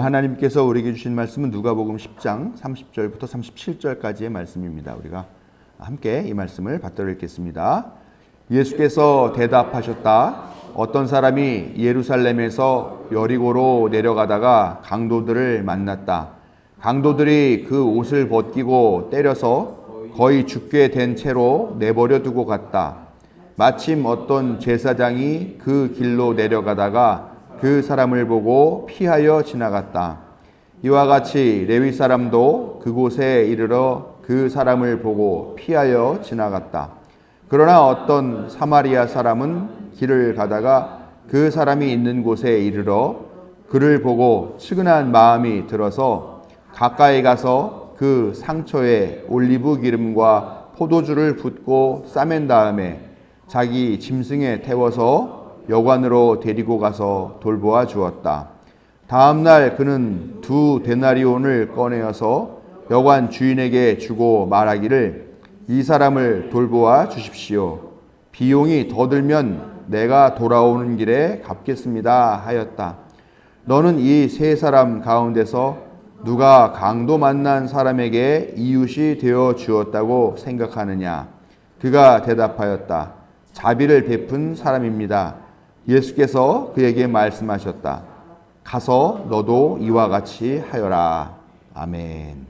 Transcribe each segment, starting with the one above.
하나님께서 우리에게 주신 말씀은 누가복음 10장 30절부터 37절까지의 말씀입니다. 우리가 함께 이 말씀을 받들어 읽겠습니다. 예수께서 대답하셨다. 어떤 사람이 예루살렘에서 여리고로 내려가다가 강도들을 만났다. 강도들이 그 옷을 벗기고 때려서 거의 죽게 된 채로 내버려 두고 갔다. 마침 어떤 제사장이 그 길로 내려가다가 그 사람을 보고 피하여 지나갔다. 이와 같이 레위 사람도 그곳에 이르러 그 사람을 보고 피하여 지나갔다. 그러나 어떤 사마리아 사람은 길을 가다가 그 사람이 있는 곳에 이르러 그를 보고 측은한 마음이 들어서 가까이 가서 그 상처에 올리브 기름과 포도주를 붓고 싸맨 다음에 자기 짐승에 태워서 여관으로 데리고 가서 돌보아 주었다. 다음 날 그는 2 데나리온을 꺼내어서 여관 주인에게 주고 말하기를 이 사람을 돌보아 주십시오. 비용이 더 들면 내가 돌아오는 길에 갚겠습니다 하였다. 너는 이 3사람 가운데서 누가 강도 만난 사람에게 이웃이 되어 주었다고 생각하느냐? 그가 대답하였다. 자비를 베푼 사람입니다. 예수께서 그에게 말씀하셨다. 가서 너도 이와 같이 하여라. 아멘.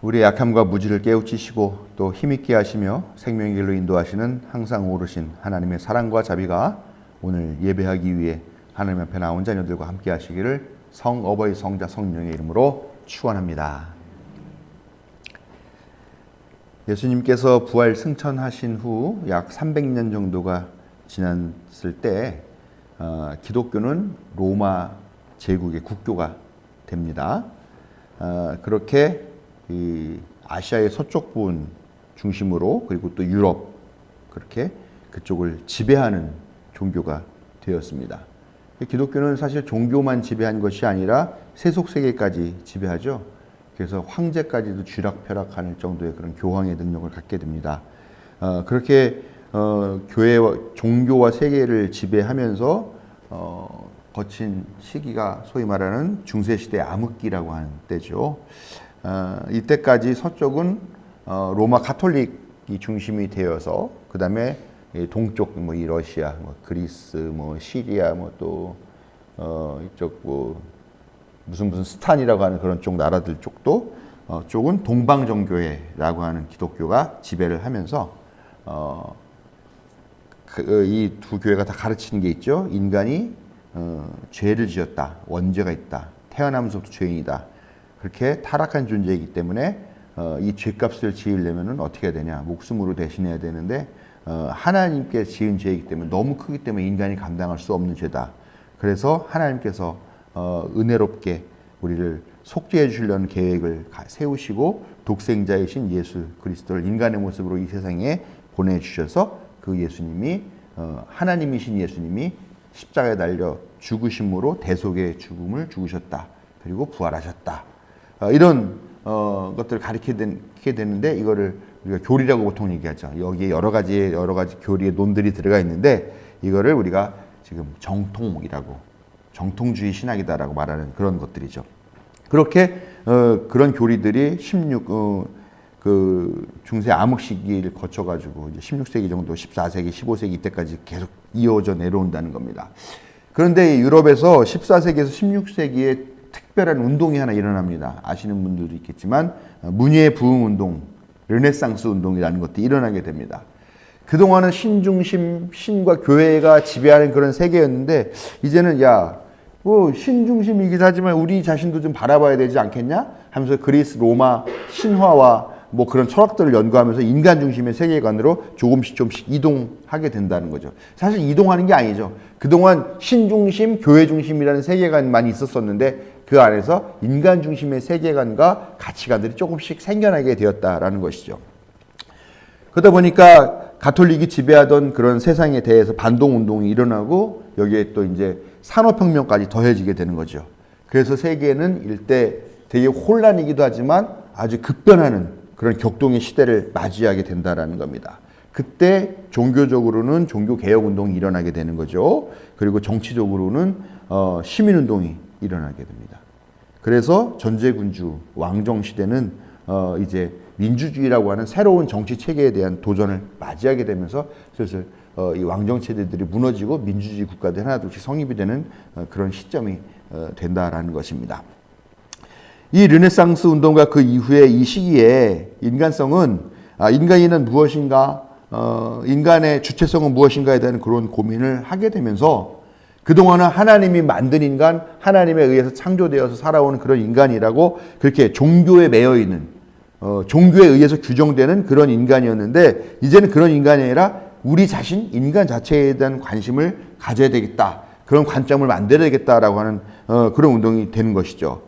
우리의 약함과 무지를 깨우치시고 또 힘있게 하시며 생명의 길로 인도하시는 항상 오르신 하나님의 사랑과 자비가 오늘 예배하기 위해 하나님 앞에 나온 자녀들과 함께 하시기를 성어버이 성자 성령의 이름으로 축원합니다. 예수님께서 부활 승천하신 후 약 300년 정도가 지났을 때 기독교는 로마 제국의 국교가 됩니다. 그렇게 이 아시아의 서쪽 부분 중심으로 그리고 또 유럽 그렇게 그쪽을 지배하는 종교가 되었습니다. 기독교는 사실 종교만 지배한 것이 아니라 세속 세계까지 지배하죠. 그래서 황제까지도 쥐락펴락하는 정도의 그런 교황의 능력을 갖게 됩니다. 그렇게 교회와 종교와 세계를 지배하면서 거친 시기가 소위 말하는 중세시대 암흑기라고 하는 때죠. 이때까지 서쪽은 로마 가톨릭이 중심이 되어서 그 다음에 동쪽 이 러시아, 그리스, 시리아, 또 이쪽 무슨 스탄이라고 하는 그런 쪽 나라들 쪽도 쪽은 동방정교회라고 하는 기독교가 지배를 하면서 이 두 교회가 다 가르치는 게 있죠. 인간이 죄를 지었다, 원죄가 있다, 태어나면서부터 죄인이다. 그렇게 타락한 존재이기 때문에 이 죄값을 지으려면 어떻게 해야 되냐? 목숨으로 대신해야 되는데 하나님께 지은 죄이기 때문에 너무 크기 때문에 인간이 감당할 수 없는 죄다. 그래서 하나님께서 은혜롭게 우리를 속죄해 주시려는 계획을 세우시고 독생자이신 예수 그리스도를 인간의 모습으로 이 세상에 보내주셔서 그 예수님이 하나님이신 예수님이 십자가에 달려 죽으심으로 대속의 죽음을 죽으셨다. 그리고 부활하셨다. 이런 것들을 가르치게 되는데 이거를 우리가 교리라고 보통 얘기하죠. 여기에 여러 가지 교리의 논들이 들어가 있는데 이거를 우리가 지금 정통이라고 정통주의 신학이다라고 말하는 그런 것들이죠. 그렇게 그런 교리들이 그 중세 암흑 시기를 거쳐가지고 이제 16세기 정도, 14세기, 15세기 이때까지 계속 이어져 내려온다는 겁니다. 그런데 유럽에서 14세기에서 16세기에 특별한 운동이 하나 일어납니다. 아시는 분들도 있겠지만 문예 부흥 운동, 르네상스 운동이라는 것도 일어나게 됩니다. 그동안은 신중심, 신과 교회가 지배하는 그런 세계였는데 이제는 신중심이기도 하지만 우리 자신도 좀 바라봐야 되지 않겠냐? 하면서 그리스, 로마 신화와 그런 철학들을 연구하면서 인간 중심의 세계관으로 조금씩 이동하게 된다는 거죠. 사실 이동하는 게 아니죠. 그동안 신중심, 교회 중심이라는 세계관만 있었었는데 그 안에서 인간 중심의 세계관과 가치관들이 조금씩 생겨나게 되었다라는 것이죠. 그러다 보니까 가톨릭이 지배하던 그런 세상에 대해서 반동운동이 일어나고 여기에 또 이제 산업혁명까지 더해지게 되는 거죠. 그래서 세계는 일대 되게 혼란이기도 하지만 아주 급변하는 그런 격동의 시대를 맞이하게 된다라는 겁니다. 그때 종교적으로는 종교개혁운동이 일어나게 되는 거죠. 그리고 정치적으로는 시민운동이 일어나게 됩니다. 그래서 전제군주 왕정 시대는 이제 민주주의라고 하는 새로운 정치 체계에 대한 도전을 맞이하게 되면서 슬슬 이 왕정 체제들이 무너지고 민주주의 국가들이 하나둘씩 성립이 되는 그런 시점이 된다라는 것입니다. 이 르네상스 운동과 그 이후에 이 시기에 인간성은 인간이는 무엇인가, 인간의 주체성은 무엇인가에 대한 그런 고민을 하게 되면서 그동안은 하나님이 만든 인간, 하나님에 의해서 창조되어서 살아오는 그런 인간이라고 그렇게 종교에 매여 있는, 종교에 의해서 규정되는 그런 인간이었는데, 이제는 그런 인간이 아니라 우리 자신, 인간 자체에 대한 관심을 가져야 되겠다. 그런 관점을 만들어야 되겠다라고 하는 그런 운동이 되는 것이죠.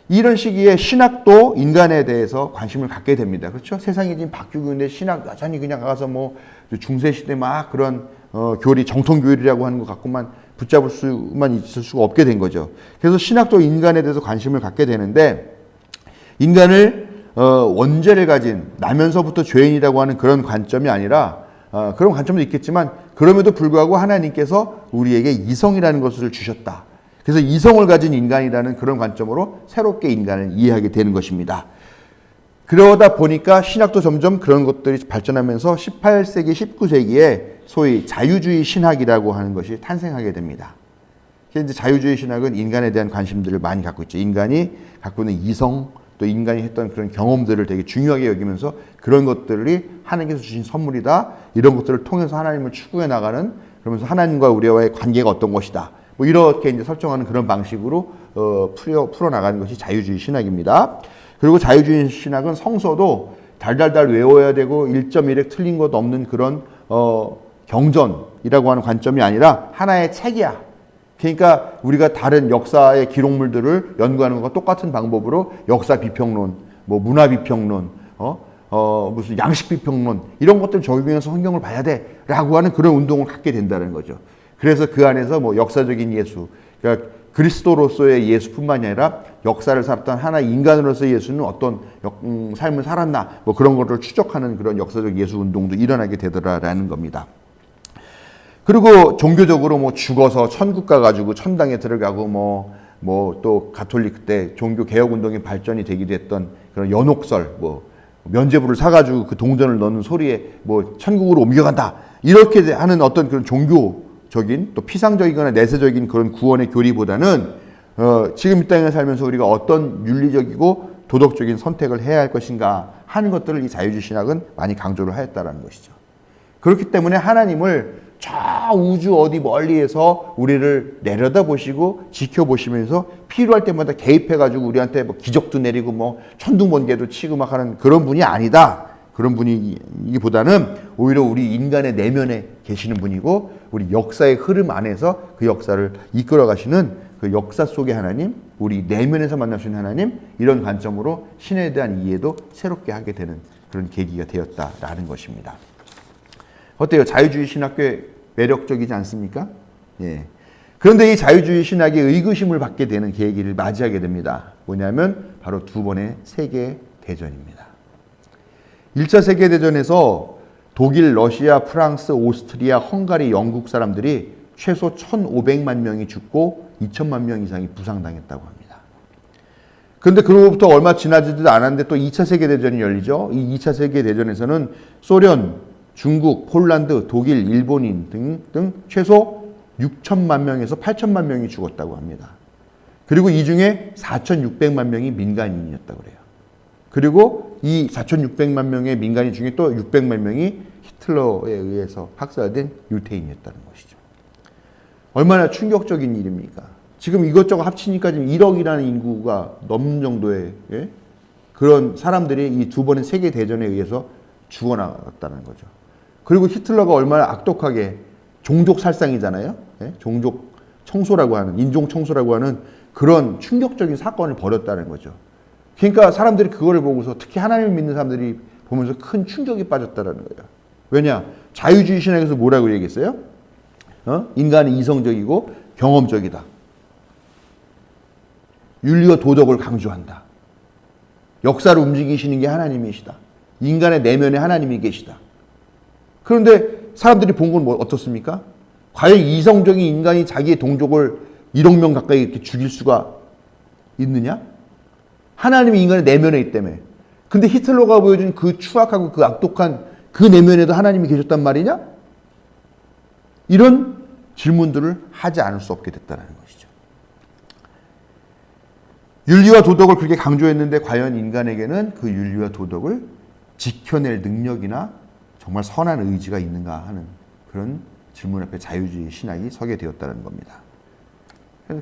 이런 시기에 신학도 인간에 대해서 관심을 갖게 됩니다. 그렇죠? 세상이 지금 바뀌고 있는데 신학 여전히 그냥 가서 뭐 중세시대 막 그런 교리, 정통교리라고 하는 것 갖고만 붙잡을 수만 있을 수가 없게 된 거죠. 그래서 신학도 인간에 대해서 관심을 갖게 되는데, 인간을 원죄를 가진 나면서부터 죄인이라고 하는 그런 관점이 아니라, 그런 관점도 있겠지만 그럼에도 불구하고 하나님께서 우리에게 이성이라는 것을 주셨다. 그래서 이성을 가진 인간이라는 그런 관점으로 새롭게 인간을 이해하게 되는 것입니다. 그러다 보니까 신학도 점점 그런 것들이 발전하면서 18세기, 19세기에 소위 자유주의 신학이라고 하는 것이 탄생하게 됩니다. 이제 자유주의 신학은 인간에 대한 관심들을 많이 갖고 있죠. 인간이 갖고 있는 이성, 또 인간이 했던 그런 경험들을 되게 중요하게 여기면서 그런 것들이 하나님께서 주신 선물이다. 이런 것들을 통해서 하나님을 추구해 나가는, 그러면서 하나님과 우리와의 관계가 어떤 것이다. 뭐 이렇게 이제 설정하는 그런 방식으로 풀어 나가는 것이 자유주의 신학입니다. 그리고 자유주의 신학은 성서도 달달달 외워야 되고 1.1획 틀린 것 없는 그런 경전이라고 하는 관점이 아니라 하나의 책이야. 그러니까 우리가 다른 역사의 기록물들을 연구하는 것과 똑같은 방법으로 역사 비평론, 뭐 문화 비평론, 무슨 양식 비평론 이런 것들 적용해서 성경을 봐야 돼라고 하는 그런 운동을 갖게 된다는 거죠. 그래서 그 안에서 뭐 역사적인 예수, 그러니까 그리스도로서의 예수뿐만이 아니라 역사를 살았던 하나의 인간으로서의 예수는 어떤 삶을 살았나, 뭐 그런 것을 추적하는 그런 역사적 예수 운동도 일어나게 되더라라는 겁니다. 그리고 종교적으로 뭐 죽어서 천국 가가지고 천당에 들어가고 뭐 또 가톨릭 때 종교 개혁 운동이 발전이 되기도 했던 그런 연옥설, 뭐 면죄부를 사가지고 그 동전을 넣는 소리에 뭐 천국으로 옮겨간다 이렇게 하는 어떤 그런 종교적인 또 피상적이거나 내세적인 그런 구원의 교리보다는 지금 이 땅에 살면서 우리가 어떤 윤리적이고 도덕적인 선택을 해야 할 것인가 하는 것들을 이 자유주의 신학은 많이 강조를 하였다라는 것이죠. 그렇기 때문에 하나님을 저 우주 어디 멀리에서 우리를 내려다보시고 지켜보시면서 필요할 때마다 개입해가지고 우리한테 뭐 기적도 내리고 뭐 천둥번개도 치고 막 하는 그런 분이 아니다. 그런 분이기보다는 오히려 우리 인간의 내면에 계시는 분이고 우리 역사의 흐름 안에서 그 역사를 이끌어 가시는 그 역사 속의 하나님, 우리 내면에서 만날 수 있는 하나님, 이런 관점으로 신에 대한 이해도 새롭게 하게 되는 그런 계기가 되었다라는 것입니다. 어때요? 자유주의 신학 꽤 매력적이지 않습니까? 예. 그런데 이 자유주의 신학이 의구심을 받게 되는 계기를 맞이하게 됩니다. 뭐냐면 바로 두 번의 세계 대전입니다. 1차 세계 대전에서 독일, 러시아, 프랑스, 오스트리아, 헝가리, 영국 사람들이 최소 1,500만 명이 죽고 2천만 명 이상이 부상당했다고 합니다. 그런데 그로부터 얼마 지나지도 않았는데 또 2차 세계 대전이 열리죠. 이 2차 세계 대전에서는 소련, 중국, 폴란드, 독일, 일본인 등 최소 6천만 명에서 8천만 명이 죽었다고 합니다. 그리고 이 중에 4,600만 명이 민간인이었다고 그래요. 그리고 이 4,600만 명의 민간인 중에 또 600만 명이 히틀러에 의해서 학살된 유태인이었다는 것이죠. 얼마나 충격적인 일입니까? 지금 이것저것 합치니까 지금 1억이라는 인구가 넘는 정도의 그런 사람들이 이 두 번의 세계 대전에 의해서 죽어나갔다는 거죠. 그리고 히틀러가 얼마나 악독하게 종족 살상이잖아요. 종족 청소라고 하는, 인종 청소라고 하는 그런 충격적인 사건을 벌였다는 거죠. 그러니까 사람들이 그거를 보고서 특히 하나님을 믿는 사람들이 보면서 큰 충격이 빠졌다는 거예요. 왜냐? 자유주의 신학에서 뭐라고 얘기했어요? 인간은 이성적이고 경험적이다. 윤리와 도덕을 강조한다. 역사를 움직이시는 게 하나님이시다. 인간의 내면에 하나님이 계시다. 그런데 사람들이 본 건 뭐 어떻습니까? 과연 이성적인 인간이 자기의 동족을 1억 명 가까이 이렇게 죽일 수가 있느냐? 하나님이 인간의 내면에 있다며. 근데 히틀러가 보여준 그 추악하고 그 악독한 그 내면에도 하나님이 계셨단 말이냐? 이런 질문들을 하지 않을 수 없게 됐다는 것이죠. 윤리와 도덕을 그렇게 강조했는데 과연 인간에게는 그 윤리와 도덕을 지켜낼 능력이나 정말 선한 의지가 있는가 하는 그런 질문 앞에 자유주의 신학이 서게 되었다는 겁니다.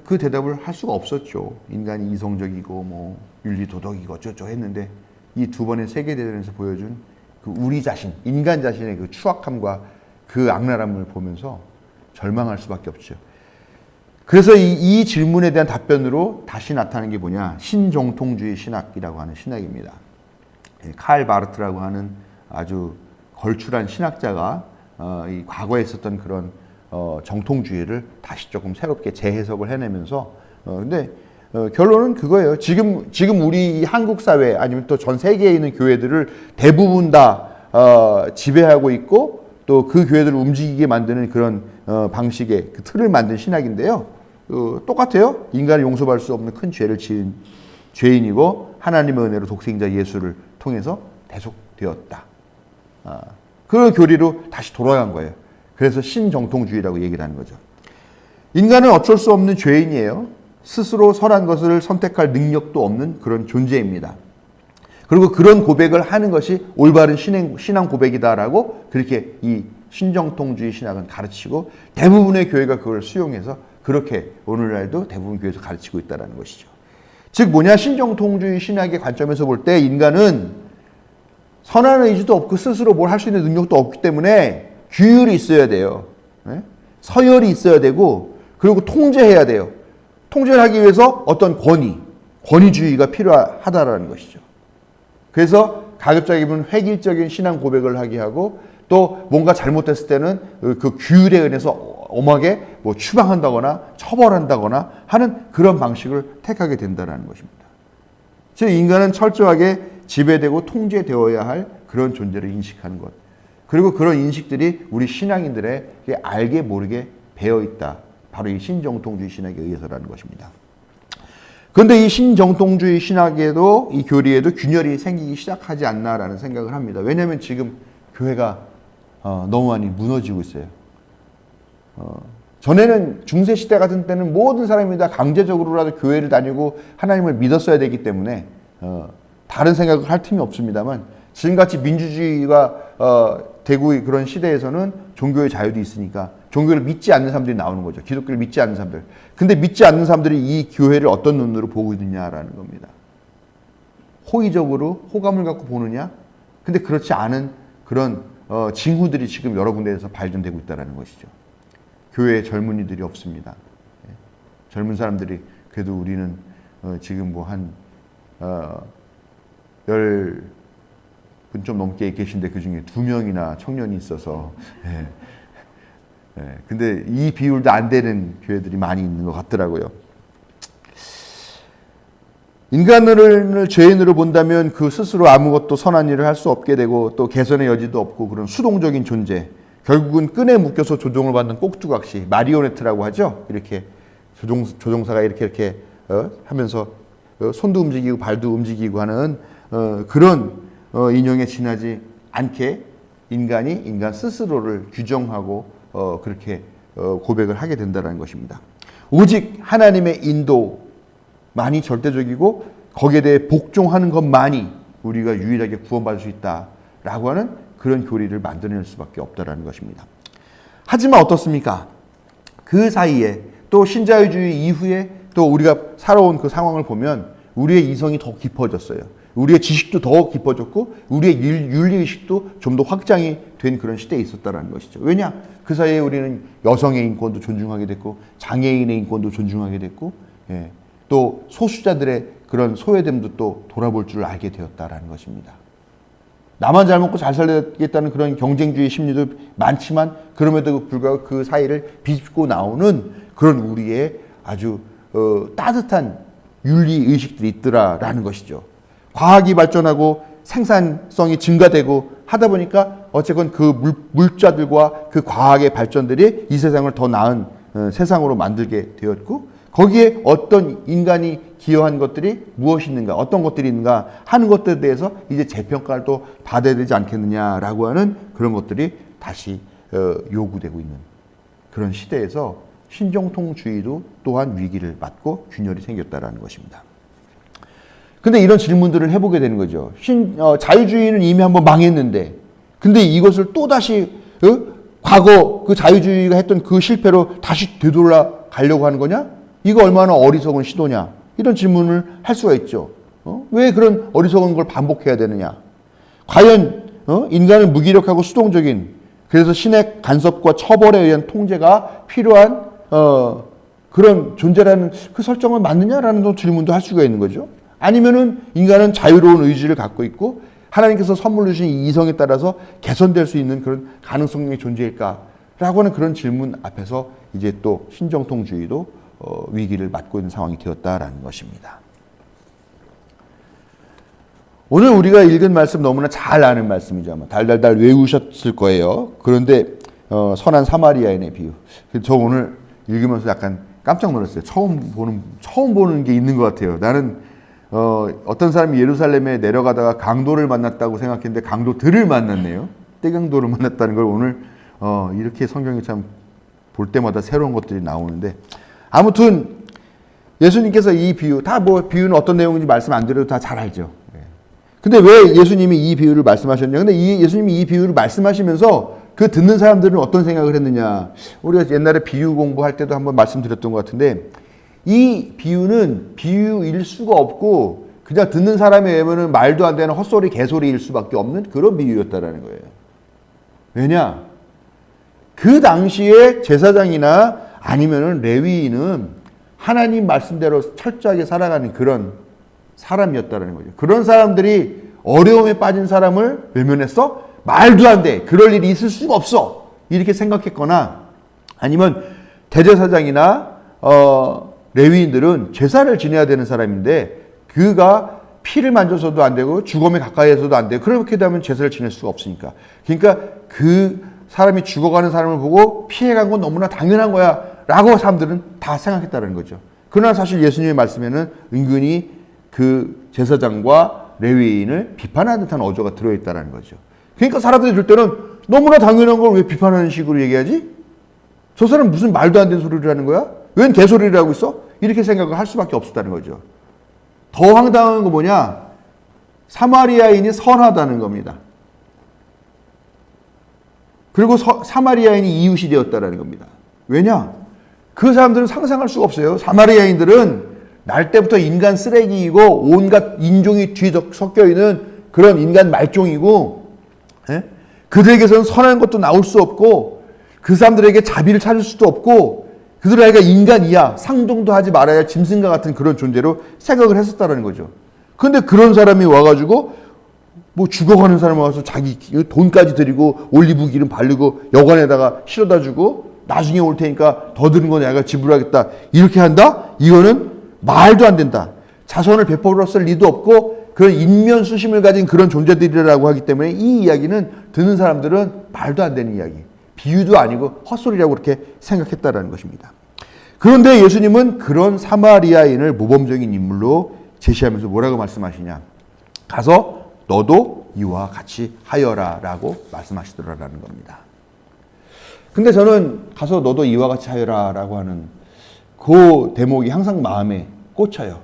그 대답을 할 수가 없었죠. 인간이 이성적이고 뭐 윤리 도덕이고 어쩌고 했는데 이 두 번의 세계대전에서 보여준 그 우리 자신, 인간 자신의 그 추악함과 그 악랄함을 보면서 절망할 수밖에 없죠. 그래서 이 질문에 대한 답변으로 다시 나타나는 게 뭐냐? 신정통주의 신학이라고 하는 신학입니다. 칼 바르트라고 하는 아주 걸출한 신학자가 이 과거에 있었던 그런 정통주의를 다시 조금 새롭게 재해석을 해내면서 근데 결론은 그거예요. 지금 우리 한국 사회 아니면 또 전 세계에 있는 교회들을 대부분 다 지배하고 있고 또 그 교회들을 움직이게 만드는 그런 방식의 그 틀을 만든 신학인데요. 똑같아요. 인간을 용서할 수 없는 큰 죄를 지은 죄인이고 하나님의 은혜로 독생자 예수를 통해서 대속되었다. 그런 교리로 다시 돌아간 거예요. 그래서 신정통주의라고 얘기를 하는 거죠. 인간은 어쩔 수 없는 죄인이에요. 스스로 선한 것을 선택할 능력도 없는 그런 존재입니다. 그리고 그런 고백을 하는 것이 올바른 신앙 고백이다라고 그렇게 이 신정통주의 신학은 가르치고 대부분의 교회가 그걸 수용해서 그렇게 오늘날도 대부분 교회에서 가르치고 있다는 것이죠. 즉 뭐냐? 신정통주의 신학의 관점에서 볼 때 인간은 선한 의지도 없고 스스로 뭘 할 수 있는 능력도 없기 때문에 규율이 있어야 돼요. 서열이 있어야 되고 그리고 통제해야 돼요. 통제를 하기 위해서 어떤 권위주의가 필요하다라는 것이죠. 그래서 가급적이 보면 획일적인 신앙 고백을 하게 하고 또 뭔가 잘못됐을 때는 그 규율에 의해서 엄하게 뭐 추방한다거나 처벌한다거나 하는 그런 방식을 택하게 된다는 것입니다. 즉 인간은 철저하게 지배되고 통제되어야 할 그런 존재를 인식하는 것. 그리고 그런 인식들이 우리 신앙인들에게 알게 모르게 배어있다. 바로 이 신정통주의 신학에 의해서라는 것입니다. 그런데 이 신정통주의 신학에도 이 교리에도 균열이 생기기 시작하지 않나라는 생각을 합니다. 왜냐하면 지금 교회가 너무 많이 무너지고 있어요. 전에는 중세시대 같은 때는 모든 사람이 다 강제적으로라도 교회를 다니고 하나님을 믿었어야 되기 때문에 다른 생각을 할 틈이 없습니다만 지금같이 민주주의가 되고 그런 시대에서는 종교의 자유도 있으니까 종교를 믿지 않는 사람들이 나오는 거죠. 기독교를 믿지 않는 사람들. 근데 믿지 않는 사람들이 이 교회를 어떤 눈으로 보고 있느냐라는 겁니다. 호의적으로 호감을 갖고 보느냐? 근데 그렇지 않은 그런 징후들이 지금 여러 군데에서 발견되고 있다는 것이죠. 교회에 젊은이들이 없습니다. 젊은 사람들이 그래도 우리는 지금 뭐 한 10분 좀 넘게 계신데 그중에 2명이나 청년이 있어서 근데 이 비율도 안 되는 교회들이 많이 있는 것 같더라고요. 인간을 죄인으로 본다면 그 스스로 아무것도 선한 일을 할 수 없게 되고 또 개선의 여지도 없고 그런 수동적인 존재, 결국은 끈에 묶여서 조종을 받는 꼭두각시, 마리오네트라고 하죠. 이렇게 조종사가 이렇게 하면서 손도 움직이고 발도 움직이고 하는 그런 인형에 지나지 않게 인간이 인간 스스로를 규정하고 그렇게 고백을 하게 된다는 것입니다. 오직 하나님의 인도만이 절대적이고 거기에 대해 복종하는 것만이 우리가 유일하게 구원받을 수 있다라고 하는 그런 교리를 만들어낼 수밖에 없다라는 것입니다. 하지만 어떻습니까? 그 사이에 또 신자유주의 이후에 또 우리가 살아온 그 상황을 보면 우리의 이성이 더 깊어졌어요. 우리의 지식도 더 깊어졌고 우리의 윤리의식도 좀 더 확장이 된 그런 시대에 있었다는 것이죠. 왜냐? 그 사이에 우리는 여성의 인권도 존중하게 됐고 장애인의 인권도 존중하게 됐고 또 소수자들의 그런 소외됨도 또 돌아볼 줄 알게 되었다는 것입니다. 나만 잘 먹고 잘 살겠다는 그런 경쟁주의 심리도 많지만 그럼에도 불구하고 그 사이를 비집고 나오는 그런 우리의 아주 따뜻한 윤리의식들이 있더라라는 것이죠. 과학이 발전하고 생산성이 증가되고 하다 보니까 어쨌건 그 물자들과 그 과학의 발전들이 이 세상을 더 나은 세상으로 만들게 되었고 거기에 어떤 인간이 기여한 것들이 무엇이 있는가, 어떤 것들이 있는가 하는 것들에 대해서 이제 재평가를 또 받아야 되지 않겠느냐라고 하는 그런 것들이 다시 요구되고 있는 그런 시대에서 신정통주의도 또한 위기를 맞고 균열이 생겼다라는 것입니다. 근데 이런 질문들을 해보게 되는 거죠. 자유주의는 이미 한번 망했는데, 근데 이것을 또다시 과거 그 자유주의가 했던 그 실패로 다시 되돌아 가려고 하는 거냐? 이거 얼마나 어리석은 시도냐? 이런 질문을 할 수가 있죠. 왜 그런 어리석은 걸 반복해야 되느냐? 과연 인간은 무기력하고 수동적인, 그래서 신의 간섭과 처벌에 의한 통제가 필요한 그런 존재라는 그 설정은 맞느냐라는 질문도 할 수가 있는 거죠. 아니면은 인간은 자유로운 의지를 갖고 있고 하나님께서 선물로 주신 이 이성에 따라서 개선될 수 있는 그런 가능성이 존재일까라고 하는 그런 질문 앞에서 이제 또 신정통주의도 위기를 맞고 있는 상황이 되었다라는 것입니다. 오늘 우리가 읽은 말씀 너무나 잘 아는 말씀이죠. 아마 달달달 외우셨을 거예요. 그런데 선한 사마리아인의 비유. 저 오늘 읽으면서 약간 깜짝 놀랐어요. 처음 보는 게 있는 것 같아요. 나는 어떤 사람이 예루살렘에 내려가다가 강도를 만났다고 생각했는데 강도들을 만났네요. 떼강도를 만났다는 걸 오늘 이렇게 성경이 참 볼 때마다 새로운 것들이 나오는데, 아무튼 예수님께서 이 비유, 다 뭐 비유는 어떤 내용인지 말씀 안 드려도 다 잘 알죠. 근데 왜 예수님이 이 비유를 말씀하셨냐? 근데 예수님이 이 비유를 말씀하시면서 그 듣는 사람들은 어떤 생각을 했느냐? 우리가 옛날에 비유 공부할 때도 한번 말씀드렸던 것 같은데, 이 비유는 비유일 수가 없고 그냥 듣는 사람에 의하면 말도 안 되는 헛소리 개소리일 수밖에 없는 그런 비유였다라는 거예요. 왜냐? 그 당시에 제사장이나 아니면은 레위인은 하나님 말씀대로 철저하게 살아가는 그런 사람이었다라는 거죠. 그런 사람들이 어려움에 빠진 사람을 외면했어? 말도 안 돼. 그럴 일이 있을 수가 없어. 이렇게 생각했거나, 아니면 대제사장이나 레위인들은 제사를 지내야 되는 사람인데 그가 피를 만져서도 안 되고 죽음에 가까이에서도 안 되고 그렇게 되면 제사를 지낼 수가 없으니까. 그러니까 그 사람이 죽어가는 사람을 보고 피해간 건 너무나 당연한 거야 라고 사람들은 다 생각했다는 거죠. 그러나 사실 예수님의 말씀에는 은근히 그 제사장과 레위인을 비판하는 듯한 어조가 들어있다는 거죠. 그러니까 사람들이 들 때는 너무나 당연한 걸 왜 비판하는 식으로 얘기하지? 저 사람 무슨 말도 안 되는 소리를 하는 거야? 웬 개소리를 하고 있어? 이렇게 생각을 할 수밖에 없었다는 거죠. 더 황당한 거 뭐냐? 사마리아인이 선하다는 겁니다. 그리고 사마리아인이 이웃이 되었다는 겁니다. 왜냐? 그 사람들은 상상할 수가 없어요. 사마리아인들은 날 때부터 인간 쓰레기이고 온갖 인종이 뒤섞여 있는 그런 인간 말종이고, 그들에게서는 선한 것도 나올 수 없고 그 사람들에게 자비를 찾을 수도 없고 그들에게 인간이야, 상종도 하지 말아야 짐승과 같은 그런 존재로 생각을 했었다는 거죠. 그런데 그런 사람이 와가지고 뭐 죽어가는 사람이 와서 자기 돈까지 드리고 올리브 기름 바르고 여관에다가 실어다 주고 나중에 올 테니까 더 드는 거 내가 지불하겠다 이렇게 한다? 이거는 말도 안 된다. 자선을 베풀었을 리도 없고 그런 인면수심을 가진 그런 존재들이라고 하기 때문에 이 이야기는 듣는 사람들은 말도 안 되는 이야기, 비유도 아니고 헛소리라고 그렇게 생각했다라는 것입니다. 그런데 예수님은 그런 사마리아인을 모범적인 인물로 제시하면서 뭐라고 말씀하시냐? 가서 너도 이와 같이 하여라 라고 말씀하시더라라는 겁니다. 근데 저는 가서 너도 이와 같이 하여라 라고 하는 그 대목이 항상 마음에 꽂혀요.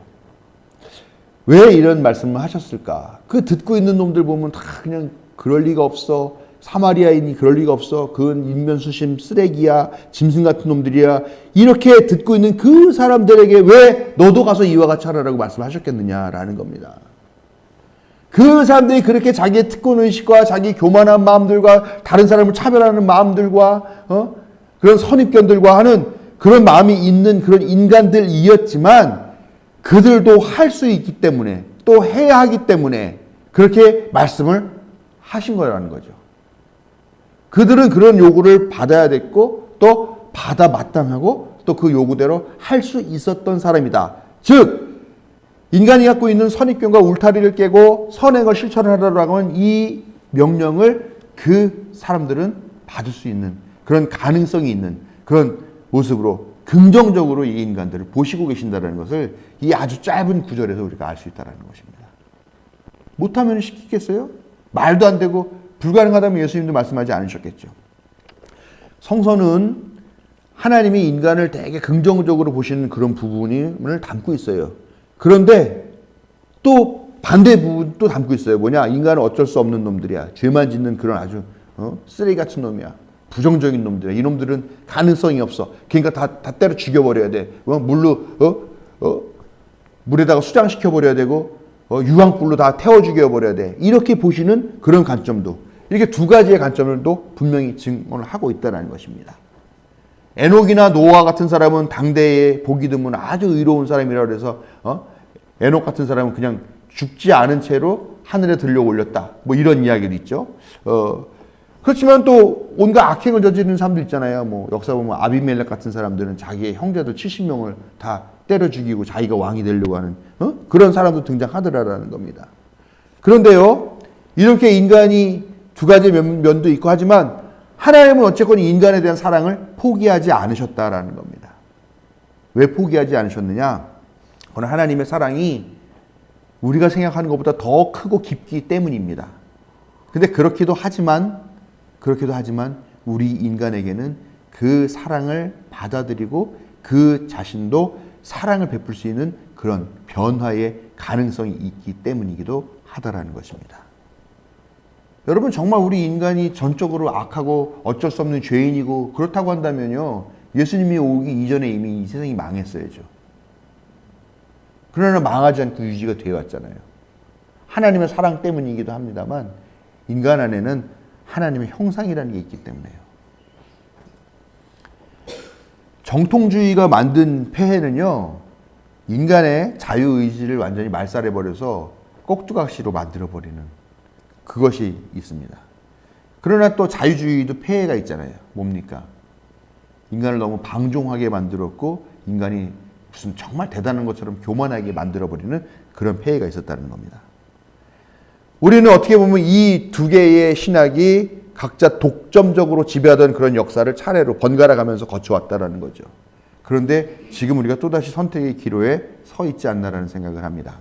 왜 이런 말씀을 하셨을까? 그 듣고 있는 놈들 보면 다 그냥 그럴 리가 없어. 사마리아인이 그럴 리가 없어. 그건 인면수심 쓰레기야. 짐승 같은 놈들이야. 이렇게 듣고 있는 그 사람들에게 왜 너도 가서 이와 같이 하라라고 말씀하셨겠느냐라는 겁니다. 그 사람들이 그렇게 자기의 특권의식과 자기 교만한 마음들과 다른 사람을 차별하는 마음들과 그런 선입견들과 하는 그런 마음이 있는 그런 인간들이었지만 그들도 할 수 있기 때문에 또 해야 하기 때문에 그렇게 말씀을 하신 거라는 거죠. 그들은 그런 요구를 받아야 됐고 또 받아 마땅하고 또 그 요구대로 할 수 있었던 사람이다. 즉 인간이 갖고 있는 선입견과 울타리를 깨고 선행을 실천하라고 하는 이 명령을 그 사람들은 받을 수 있는 그런 가능성이 있는 그런 모습으로 긍정적으로 이 인간들을 보시고 계신다는 것을 이 아주 짧은 구절에서 우리가 알 수 있다는 것입니다. 못하면 시키겠어요? 말도 안 되고 불가능하다면 예수님도 말씀하지 않으셨겠죠. 성서는 하나님이 인간을 되게 긍정적으로 보시는 그런 부분을 담고 있어요. 그런데 또 반대 부분도 담고 있어요. 뭐냐? 인간은 어쩔 수 없는 놈들이야. 죄만 짓는 그런 아주 쓰레기 같은 놈이야. 부정적인 놈들이야. 이놈들은 가능성이 없어. 그러니까 다 때려 죽여버려야 돼. 물에다가 수장시켜버려야 되고 유황불로 다 태워 죽여버려야 돼. 이렇게 보시는 그런 관점도, 이렇게 두 가지의 관점을도 분명히 증언을 하고 있다는 것입니다. 에녹이나 노아 같은 사람은 당대에 보기 드문 아주 의로운 사람이라고 해서 에녹 같은 사람은 그냥 죽지 않은 채로 하늘에 들려 올렸다. 뭐 이런 이야기도 있죠. 그렇지만 또 온갖 악행을 저지르는 사람들 있잖아요. 뭐 역사 보면 아비멜렉 같은 사람들은 자기의 형제들 70명을 다 때려 죽이고 자기가 왕이 되려고 하는 그런 사람도 등장하더라라는 겁니다. 그런데요, 이렇게 인간이 두 가지 면도 있고 하지만 하나님은 어쨌건 인간에 대한 사랑을 포기하지 않으셨다라는 겁니다. 왜 포기하지 않으셨느냐? 그건 하나님의 사랑이 우리가 생각하는 것보다 더 크고 깊기 때문입니다. 근데 그렇기도 하지만 우리 인간에게는 그 사랑을 받아들이고 그 자신도 사랑을 베풀 수 있는 그런 변화의 가능성이 있기 때문이기도 하다라는 것입니다. 여러분, 정말 우리 인간이 전적으로 악하고 어쩔 수 없는 죄인이고 그렇다고 한다면요, 예수님이 오기 이전에 이미 이 세상이 망했어야죠. 그러나 망하지 않고 유지가 되어 왔잖아요. 하나님의 사랑 때문이기도 합니다만 인간 안에는 하나님의 형상이라는 게 있기 때문에요. 정통주의가 만든 폐해는요, 인간의 자유의지를 완전히 말살해버려서 꼭두각시로 만들어버리는 그것이 있습니다. 그러나 또 자유주의도 폐해가 있잖아요. 뭡니까? 인간을 너무 방종하게 만들었고 인간이 무슨 정말 대단한 것처럼 교만하게 만들어버리는 그런 폐해가 있었다는 겁니다. 우리는 어떻게 보면 이 두 개의 신학이 각자 독점적으로 지배하던 그런 역사를 차례로 번갈아 가면서 거쳐왔다는 거죠. 그런데 지금 우리가 또다시 선택의 기로에 서 있지 않나라는 생각을 합니다.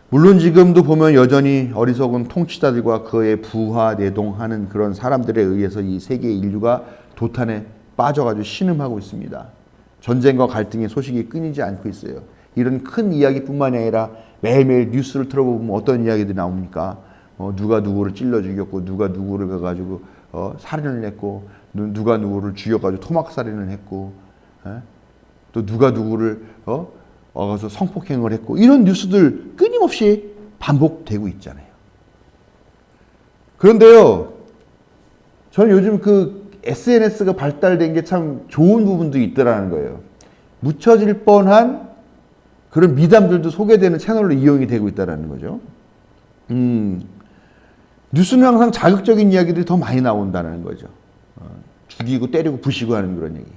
물론 지금도 보면 여전히 어리석은 통치자들과 그의 부하 내동하는 그런 사람들에 의해서 이 세계 인류가 도탄에 빠져가지고 신음하고 있습니다. 전쟁과 갈등의 소식이 끊이지 않고 있어요. 이런 큰 이야기뿐만이 아니라 매일매일 뉴스를 틀어보면 어떤 이야기들이 나옵니까? 누가 누구를 찔러 죽였고 누가 누구를 가가지고 살인을 했고 누가 누구를 죽여가지고 토막 살인을 했고 또 누가 누구를 가서 성폭행을 했고 이런 뉴스들 끊임없이 반복되고 있잖아요. 그런데요, 저는 요즘 그 SNS가 발달된 게 참 좋은 부분도 있더라는 거예요. 묻혀질 뻔한 그런 미담들도 소개되는 채널로 이용이 되고 있다는 거죠. 뉴스는 항상 자극적인 이야기들이 더 많이 나온다는 거죠. 죽이고 때리고 부시고 하는 그런 얘기.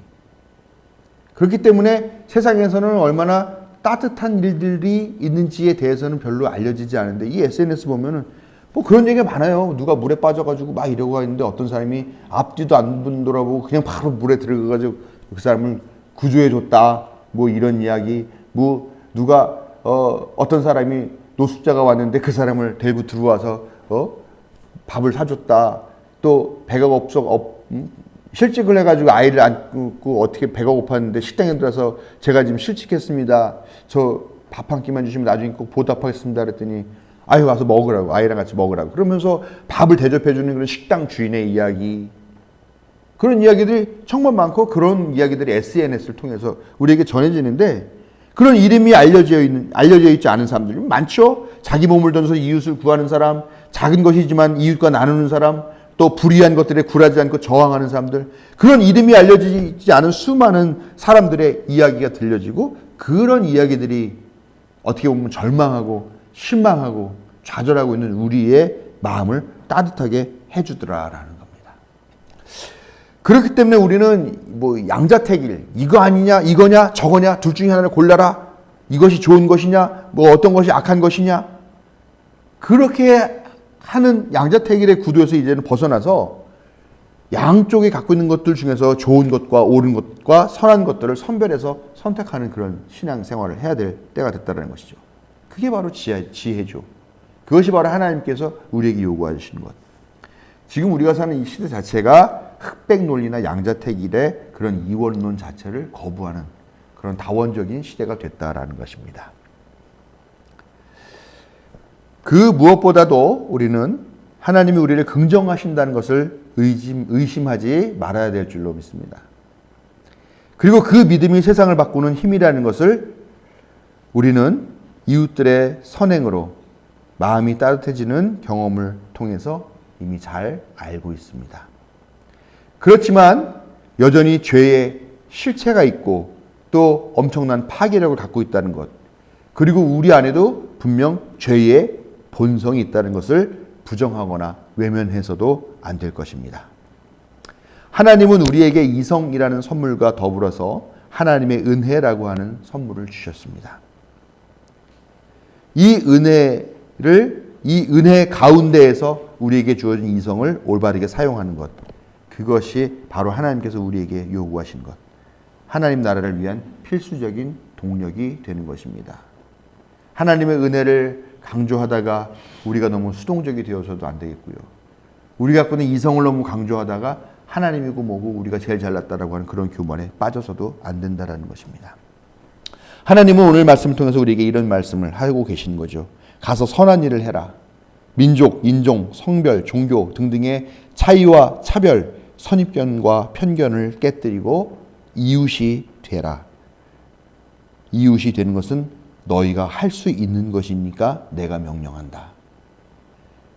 그렇기 때문에 세상에서는 얼마나 따뜻한 일들이 있는지에 대해서는 별로 알려지지 않은데 이 SNS 보면은 뭐 그런 얘기가 많아요. 누가 물에 빠져가지고 막 이러고 있는데 어떤 사람이 앞뒤도 안 돌아보고 그냥 바로 물에 들어가가지고 그 사람을 구조해줬다. 뭐 이런 이야기. 뭐 누가 어떤 사람이 노숙자가 왔는데 그 사람을 데리고 들어와서 밥을 사줬다. 또 배가 실직을 해가지고 아이를 안고 어떻게 배가 고팠는데 식당에 들어서 제가 지금 실직했습니다. 저 밥 한 끼만 주시면 나중에 꼭 보답하겠습니다. 그랬더니 아유 와서 먹으라고, 아이랑 같이 먹으라고. 그러면서 밥을 대접해주는 그런 식당 주인의 이야기, 그런 이야기들이 정말 많고 그런 이야기들이 SNS를 통해서 우리에게 전해지는데 그런 이름이 알려져 있지 않은 사람들이 많죠. 자기 몸을 던져서 이웃을 구하는 사람, 작은 것이지만 이웃과 나누는 사람, 또 불의한 것들에 굴하지 않고 저항하는 사람들, 그런 이름이 알려지지 않은 수많은 사람들의 이야기가 들려지고 그런 이야기들이 어떻게 보면 절망하고 실망하고 좌절하고 있는 우리의 마음을 따뜻하게 해주더라라는 겁니다. 그렇기 때문에 우리는 뭐 양자택일, 이거 아니냐, 이거냐, 저거냐, 둘 중에 하나를 골라라. 이것이 좋은 것이냐, 뭐 어떤 것이 악한 것이냐. 그렇게 하는 양자택일의 구도에서 이제는 벗어나서 양쪽에 갖고 있는 것들 중에서 좋은 것과 옳은 것과 선한 것들을 선별해서 선택하는 그런 신앙생활을 해야 될 때가 됐다는 것이죠. 그게 바로 지혜죠. 그것이 바로 하나님께서 우리에게 요구하시는 것. 지금 우리가 사는 이 시대 자체가 흑백 논리나 양자택일의 그런 이원론 자체를 거부하는 그런 다원적인 시대가 됐다라는 것입니다. 그 무엇보다도 우리는 하나님이 우리를 긍정하신다는 것을 의심하지 말아야 될 줄로 믿습니다. 그리고 그 믿음이 세상을 바꾸는 힘이라는 것을 우리는 이웃들의 선행으로 마음이 따뜻해지는 경험을 통해서 이미 잘 알고 있습니다. 그렇지만 여전히 죄의 실체가 있고 또 엄청난 파괴력을 갖고 있다는 것, 그리고 우리 안에도 분명 죄의 본성이 있다는 것을 부정하거나 외면해서도 안 될 것입니다. 하나님은 우리에게 이성이라는 선물과 더불어서 하나님의 은혜라고 하는 선물을 주셨습니다. 이 은혜 가운데에서 우리에게 주어진 이성을 올바르게 사용하는 것, 그것이 바로 하나님께서 우리에게 요구하신 것, 하나님 나라를 위한 필수적인 동력이 되는 것입니다. 하나님의 은혜를 강조하다가 우리가 너무 수동적이 되어서도 안 되겠고요. 우리가 갖고 있는 이성을 너무 강조하다가 하나님이고 뭐고 우리가 제일 잘났다라고 하는 그런 교만에 빠져서도 안 된다라는 것입니다. 하나님은 오늘 말씀을 통해서 우리에게 이런 말씀을 하고 계신 거죠. 가서 선한 일을 해라. 민족, 인종, 성별, 종교 등등의 차이와 차별, 선입견과 편견을 깨뜨리고 이웃이 되라. 이웃이 되는 것은 너희가 할 수 있는 것이니까 내가 명령한다.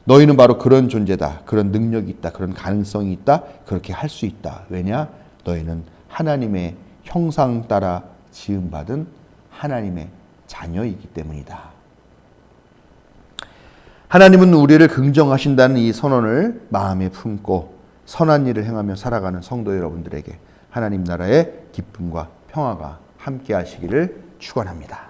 너희는 바로 그런 존재다. 그런 능력이 있다. 그런 가능성이 있다. 그렇게 할 수 있다. 왜냐? 너희는 하나님의 형상 따라 지음받은 하나님의 자녀이기 때문이다. 하나님은 우리를 긍정하신다는 이 선언을 마음에 품고 선한 일을 행하며 살아가는 성도 여러분들에게 하나님 나라의 기쁨과 평화가 함께 하시기를 축원합니다.